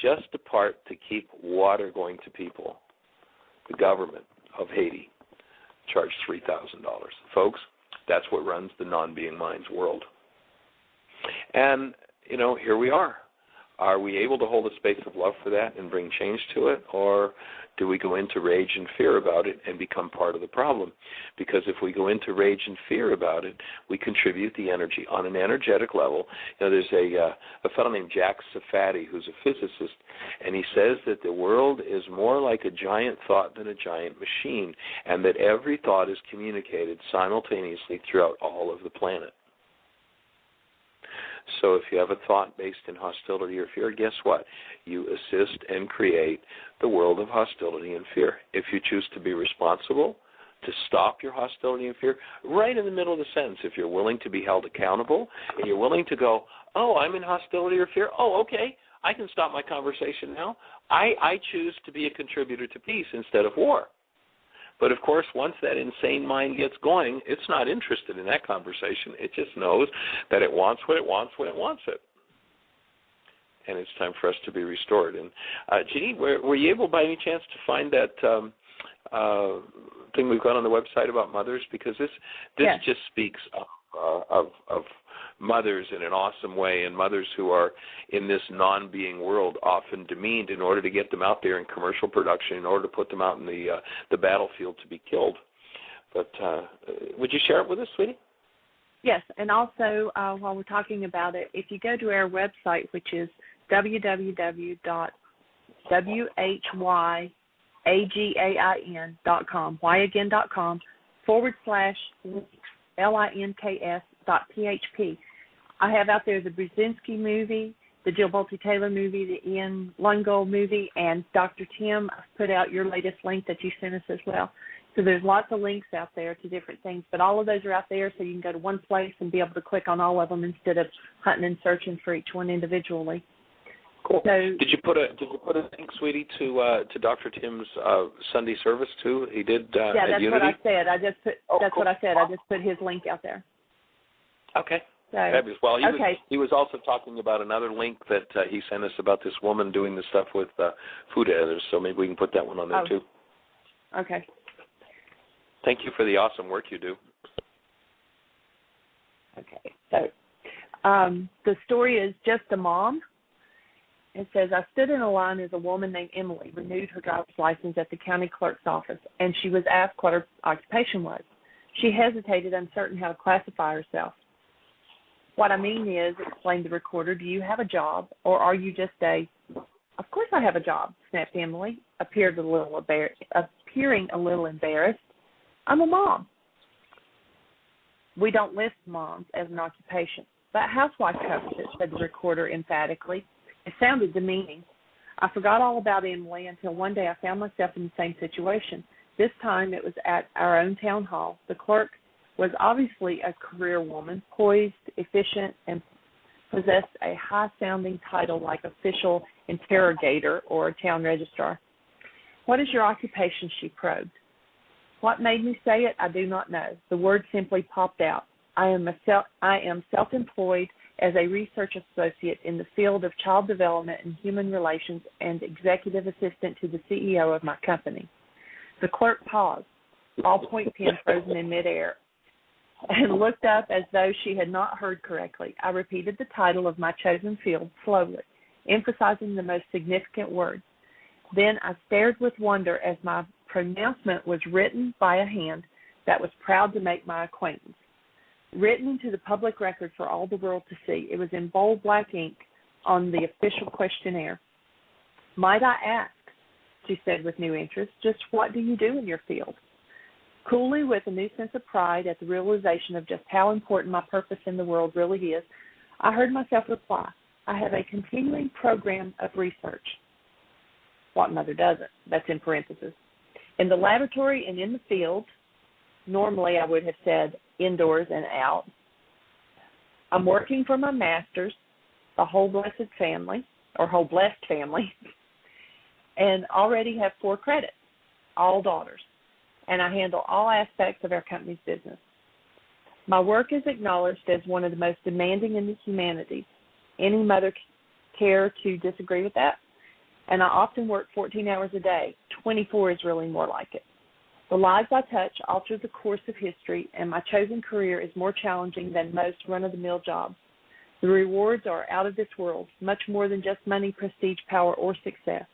just a part to keep water going to people, the government of Haiti charged $3,000. Folks, that's what runs the non-being mind's world. And, here we are. Are we able to hold a space of love for that and bring change to it, or do we go into rage and fear about it and become part of the problem? Because if we go into rage and fear about it, we contribute the energy on an energetic level. There's a fellow named Jack Safati who's a physicist, and he says that the world is more like a giant thought than a giant machine, and that every thought is communicated simultaneously throughout all of the planet. So if you have a thought based in hostility or fear, guess what? You assist and create the world of hostility and fear. If you choose to be responsible, to stop your hostility and fear, right in the middle of the sentence, if you're willing to be held accountable and you're willing to go, oh, I'm in hostility or fear, oh, okay, I can stop my conversation now. I choose to be a contributor to peace instead of war. But, of course, once that insane mind gets going, it's not interested in that conversation. It just knows that it wants what it wants when it wants it. And it's time for us to be restored. And, Jeannie, were you able by any chance to find that thing we've got on the website about mothers? Because this Yes. just speaks of mothers in an awesome way, and mothers who are in this non-being world often demeaned in order to get them out there in commercial production, in order to put them out in the battlefield to be killed. But would you share it with us, sweetie? Yes, and also while we're talking about it, if you go to our website, which is www.whyagain.com, whyagain.com/links.php. I have out there the Burzynski movie, the Jill Bolte Taylor movie, the Ian Lun-gold movie, and Dr. Tim, I've put out your latest link that you sent us as well. So there's lots of links out there to different things, but all of those are out there so you can go to one place and be able to click on all of them instead of hunting and searching for each one individually. Cool. So, Did you put a link, sweetie, to Dr. Tim's Sunday service too? He did. yeah, at that's Unity? what I said. I just put cool. what I said. I just put his link out there. Okay. So, Fabulous. Well, okay. he was also talking about another link that he sent us about this woman doing the stuff with food editors, so maybe we can put that one on there too. Okay. Thank you for the awesome work you do. Okay. So the story is just a mom. It says, I stood in a line as a woman named Emily renewed her driver's license at the county clerk's office, and she was asked what her occupation was. She hesitated, uncertain how to classify herself. What I mean is, explained the recorder, do you have a job, or are you just of course I have a job, snapped Emily, appearing a little embarrassed. I'm a mom. We don't list moms as an occupation, but housewife covers it, said the recorder emphatically. It sounded demeaning. I forgot all about Emily until one day I found myself in the same situation. This time it was at our own town hall. The clerk was obviously a career woman, poised, efficient, and possessed a high-sounding title like official interrogator or a town registrar. What is your occupation, she probed. What made me say it, I do not know. The word simply popped out. I am self-employed as a research associate in the field of child development and human relations and executive assistant to the CEO of my company. The clerk paused, ballpoint pen frozen in midair, and looked up as though she had not heard correctly. I repeated the title of my chosen field slowly, emphasizing the most significant word. Then I stared with wonder as my pronouncement was written by a hand that was proud to make my acquaintance. Written into the public record for all the world to see. It was in bold black ink on the official questionnaire. Might I ask, she said with new interest, just what do you do in your field? Coolly, with a new sense of pride at the realization of just how important my purpose in the world really is, I heard myself reply, I have a continuing program of research. What mother doesn't? That's in parentheses. In the laboratory and in the field, normally I would have said indoors and out. I'm working for my master's, the whole blessed family, and already have 4 credits, all daughters, and I handle all aspects of our company's business. My work is acknowledged as one of the most demanding in the humanities. Any mother care to disagree with that? And I often work 14 hours a day. 24 is really more like it. The lives I touch alter the course of history, and my chosen career is more challenging than most run-of-the-mill jobs. The rewards are out of this world, much more than just money, prestige, power, or success.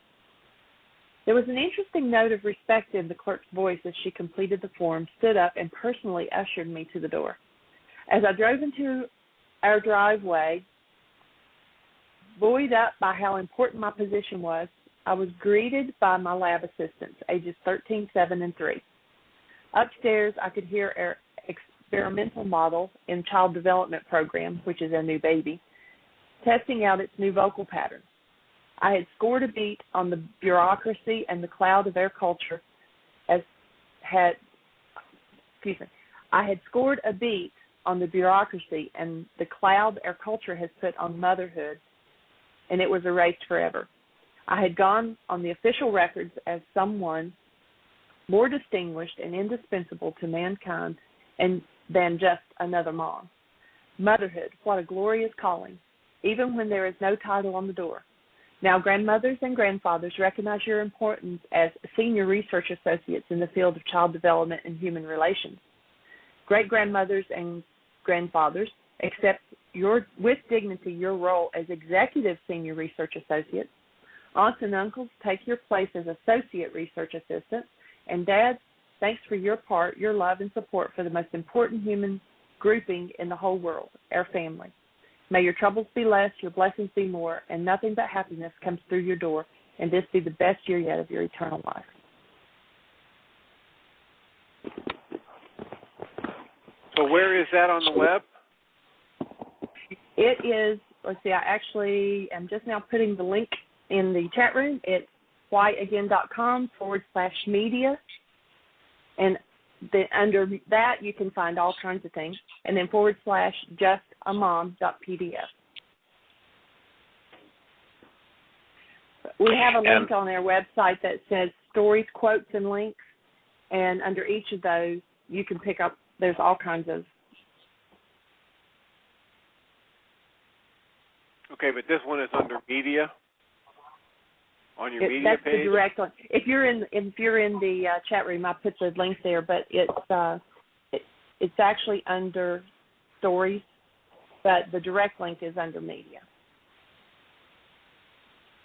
There was an interesting note of respect in the clerk's voice as she completed the form, stood up, and personally ushered me to the door. As I drove into our driveway, buoyed up by how important my position was, I was greeted by my lab assistants, ages 13, 7, and 3. Upstairs, I could hear our experimental model in child development program, which is a new baby, testing out its new vocal patterns. I had scored a beat on the bureaucracy and the cloud of their culture I had scored a beat on the bureaucracy and the cloud our culture has put on motherhood, and it was erased forever. I had gone on the official records as someone more distinguished and indispensable to mankind than just another mom. Motherhood, what a glorious calling, even when there is no title on the door. Now, grandmothers and grandfathers recognize your importance as senior research associates in the field of child development and human relations. Great-grandmothers and grandfathers accept with dignity your role as executive senior research associates. Aunts and uncles take your place as associate research assistants. And dads, thanks for your part, your love and support for the most important human grouping in the whole world, our family. May your troubles be less, your blessings be more, and nothing but happiness comes through your door, and this be the best year yet of your eternal life. So where is that on the web? It is, let's see, I actually am just now putting the link in the chat room. It's whyagain.com/media, and then under that you can find all kinds of things, and then /justamom.pdf. We have a link on our website that says stories, quotes, and links, and under each of those you can pick up, there's all kinds of. Okay, but this one is under media? On your media that's page? the direct one. If you're in the chat room, I put the link there, but it's actually under stories, but the direct link is under media.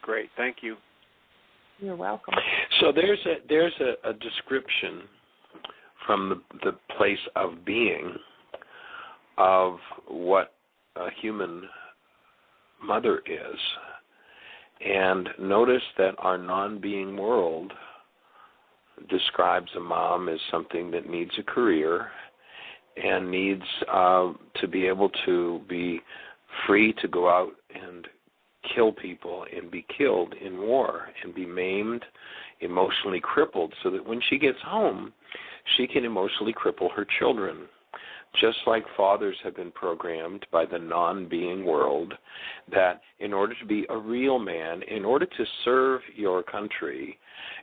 Great, thank you. You're welcome. So there's a description from the place of being of what a human mother is. And notice that our non-being world describes a mom as something that needs a career and needs to be able to be free to go out and kill people and be killed in war and be maimed, emotionally crippled, so that when she gets home, she can emotionally cripple her children. Just like fathers have been programmed by the non-being world that in order to be a real man, in order to serve your country,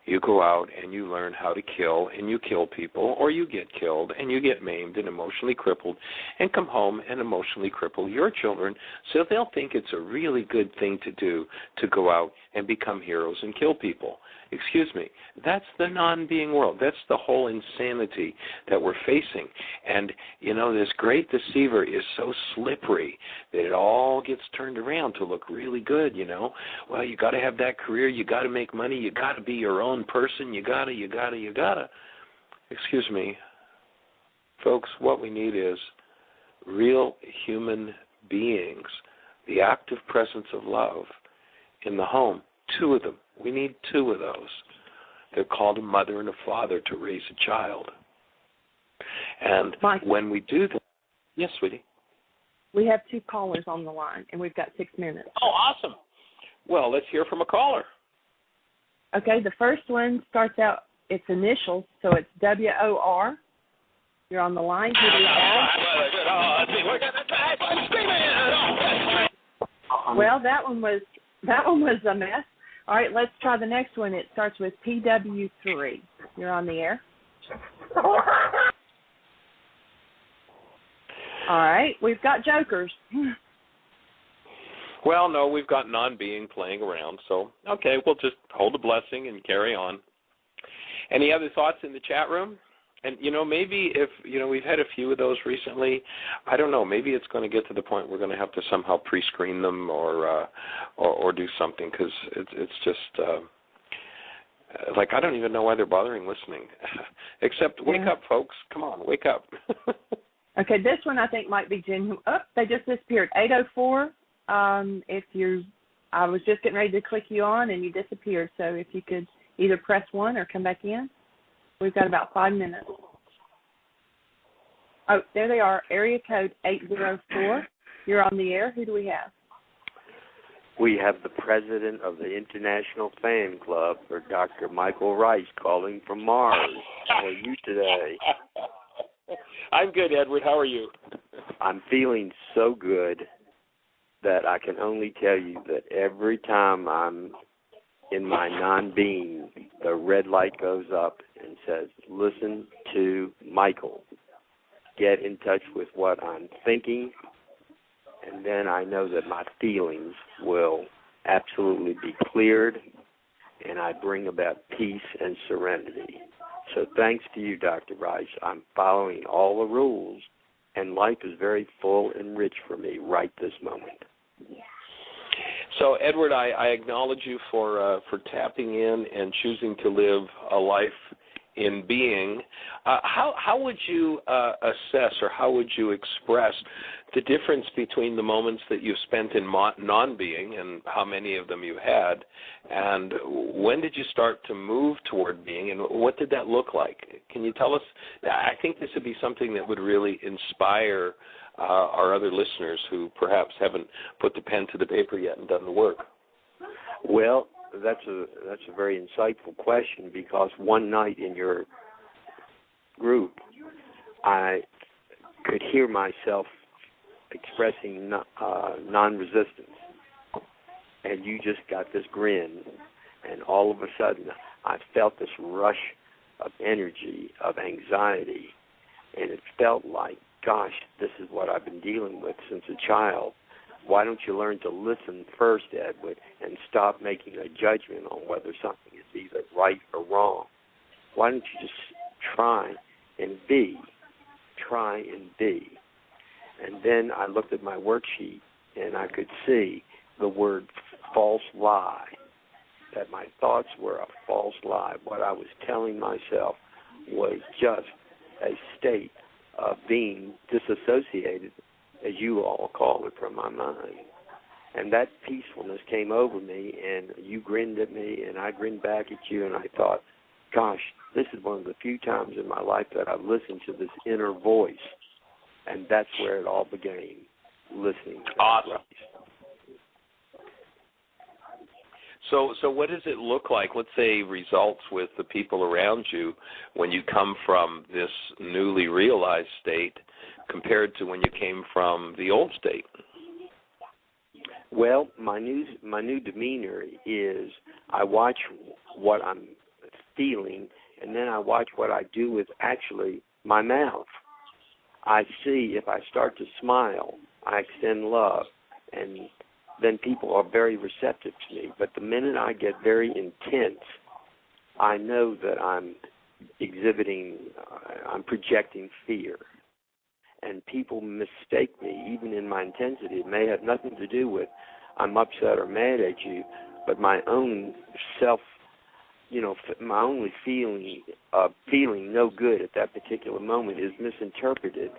you go out and you learn how to kill and you kill people, or you get killed and you get maimed and emotionally crippled and come home and emotionally cripple your children, so they'll think it's a really good thing to do to go out and become heroes and kill people. Excuse me, that's the non-being world. That's the whole insanity that we're facing. And, you know, this great deceiver is so slippery that it all gets turned around to look really good, you know. Well, you got to have that career. You got to make money. You got to be your own person. You got to. Excuse me. Folks, what we need is real human beings, the active presence of love in the home. 2 of them. We need 2 of those. They're called a mother and a father to raise a child. And when we do that, yes, sweetie? We have 2 callers on the line, and we've got 6 minutes. Oh, awesome. Well, let's hear from a caller. Okay, the first one starts out, its initials, so it's WOR. You're on the line. Who do we have? Well, that one was a mess. All right, let's try the next one. It starts with PW3. You're on the air. All right, we've got jokers. Well, no, we've got non-being playing around, so okay, we'll just hold a blessing and carry on. Any other thoughts in the chat room? And, you know, maybe if, you know, we've had a few of those recently, I don't know, maybe it's going to get to the point we're going to have to somehow pre-screen them or do something, because it's just, like, I don't even know why they're bothering listening. Except, wake up, folks. Come on, wake up. Okay, this one I think might be genuine. Oh, they just disappeared. 804, I was just getting ready to click you on, and you disappeared, so if you could either press 1 or come back in. We've got about 5 minutes. Oh, there they are. Area code 804. You're on the air. Who do we have? We have the president of the International Fan Club for Dr. Michael Ryce calling from Mars. How are you today? I'm good, Edward. How are you? I'm feeling so good that I can only tell you that every time I'm in my non-being, the red light goes up and says, listen to Michael. Get in touch with what I'm thinking, and then I know that my feelings will absolutely be cleared, and I bring about peace and serenity. So thanks to you, Dr. Ryce. I'm following all the rules, and life is very full and rich for me right this moment. So, Edward, I acknowledge you for tapping in and choosing to live a life in being. How would you assess, or how would you express the difference between the moments that you've spent in non-being, and how many of them you had, and when did you start to move toward being, and what did that look like? Can you tell us? I think this would be something that would really inspire our other listeners who perhaps haven't put the pen to the paper yet and done the work. Well, that's a very insightful question, because one night in your group, I could hear myself expressing non-resistance, and you just got this grin, and all of a sudden I felt this rush of energy, of anxiety, and it felt like, gosh, this is what I've been dealing with since a child. Why don't you learn to listen first, Edward, and stop making a judgment on whether something is either right or wrong? Why don't you just try and be? Try and be. And then I looked at my worksheet, and I could see the word false lie, that my thoughts were a false lie. What I was telling myself was just a state of being disassociated, as you all call it, from my mind. And that peacefulness came over me, and you grinned at me, and I grinned back at you, and I thought, gosh, this is one of the few times in my life that I've listened to this inner voice, and that's where it all began, listening to awesome. Ryce. So what does it look like, let's say, results with the people around you when you come from this newly realized state compared to when you came from the old state? Well, my new demeanor is I watch what I'm feeling, and then I watch what I do with actually my mouth. I see if I start to smile, I extend love, and then people are very receptive to me. But the minute I get very intense, I know that I'm projecting fear. And people mistake me, even in my intensity. It may have nothing to do with I'm upset or mad at you, but my own self, my only feeling no good at that particular moment is misinterpreted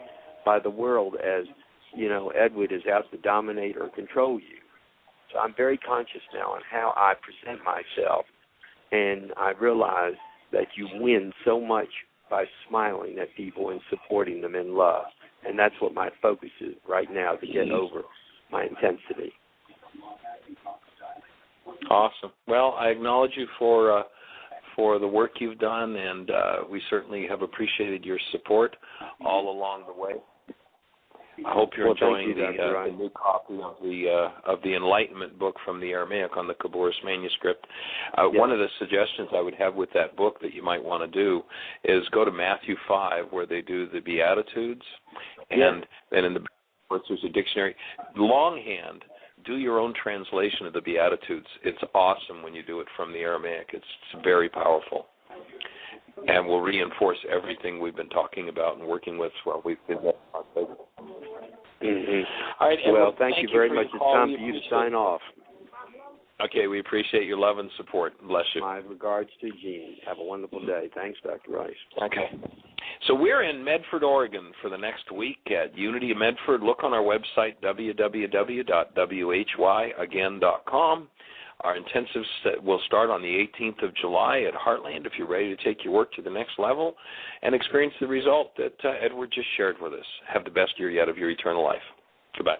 by the world as, Edward is out to dominate or control you. So I'm very conscious now on how I present myself, and I realize that you win so much by smiling at people and supporting them in love. And that's what my focus is right now, to get over my intensity. Awesome. Well, I acknowledge you for the work you've done, and we certainly have appreciated your support all along the way. I hope you're enjoying the new copy of the Enlightenment book from the Aramaic on the Khabouris manuscript. One of the suggestions I would have with that book that you might want to do is go to Matthew 5, where they do the Beatitudes, and then in the book there's a dictionary. Longhand, do your own translation of the Beatitudes. It's awesome when you do it from the Aramaic. It's very powerful, and will reinforce everything we've been talking about and working with while we've been there. Mm-hmm. All right, well, thank you very much. It's time for you to sign off. Okay, we appreciate your love and support. Bless you. My regards to Jean. Have a wonderful day. Thanks, Dr. Ryce. Okay. So we're in Medford, Oregon for the next week at Unity of Medford. Look on our website, www.whyagain.com. Our intensive will start on the 18th of July at Heartland if you're ready to take your work to the next level and experience the result that Edward just shared with us. Have the best year yet of your eternal life. Goodbye.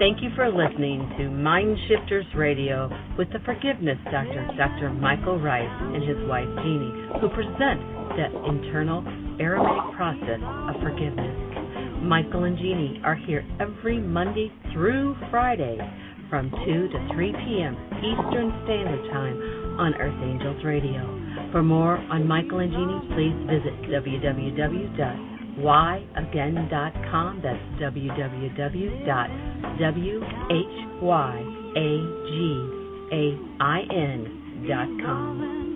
Thank you for listening to Mind Shifters Radio with the Forgiveness Doctor, Dr. Michael Ryce, and his wife Jeannie, who present the internal Aramaic process of forgiveness. Michael and Jeannie are here every Monday through Friday from 2 to 3 p.m. Eastern Standard Time on Earth Angels Radio. For more on Michael and Jeannie, please visit www.whyagain.com. That's www.whyagain.com.